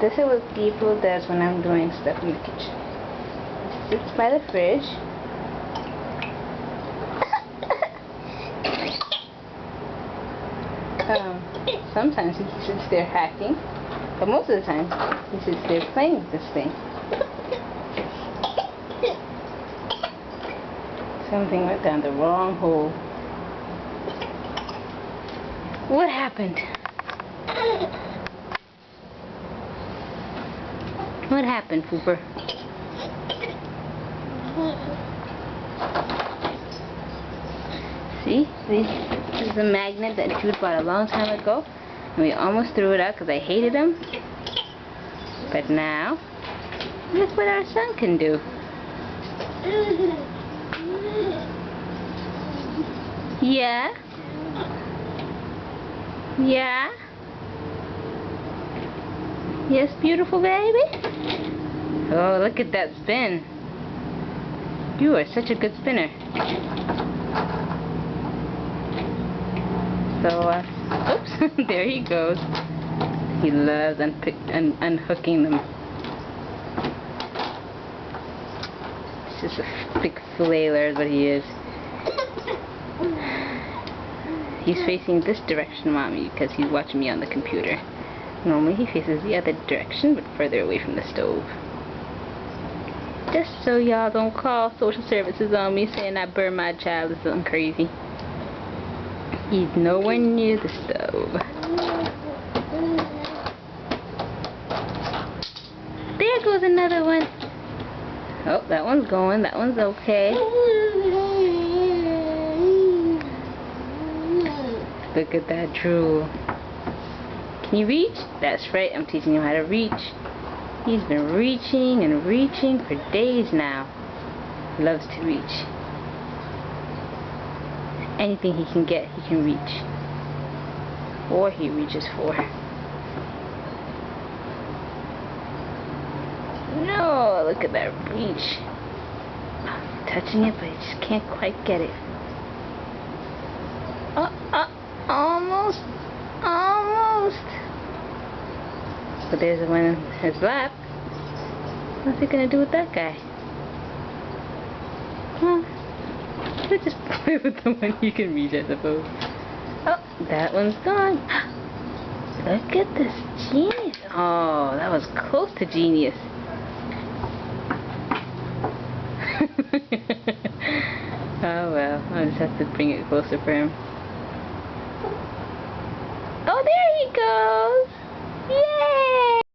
This is what Gabriel does when I'm doing stuff in the kitchen. He sits by the fridge. Sometimes he sits there hacking, but most of the time he sits there playing with this thing. Something went down the wrong hole. What happened? What happened, Fooper? See? This is a magnet that Jude bought a long time ago. And we almost threw it out because I hated him. But now, look what our son can do. Yeah? Yeah? Yes, beautiful baby? Oh, look at that spin. You are such a good spinner. So, oops, there he goes. He loves unhooking them. He's just a big flailer is what he is. He's facing this direction, Mommy, because he's watching me on the computer. Normally he faces the other direction, but further away from the stove. Just so y'all don't call social services on me saying I burned my child or something crazy. He's nowhere near the stove. There goes another one. Oh, that one's going. That one's okay. Look at that drool. Can you reach? That's right, I'm teaching him how to reach. He's been reaching and reaching for days now. Loves to reach. Anything he can get, he can reach. Or he reaches for. No, look at that reach. Touching it, but he just can't quite get it. Almost. Almost. But there's the one in his lap. What's he gonna do with that guy? Well, let's just play with the one you can reach, I suppose. Oh, that one's gone. Look at this genius. Oh, that was close to genius. Oh well, I'll just have to bring it closer for him. Oh, there he goes! Yay!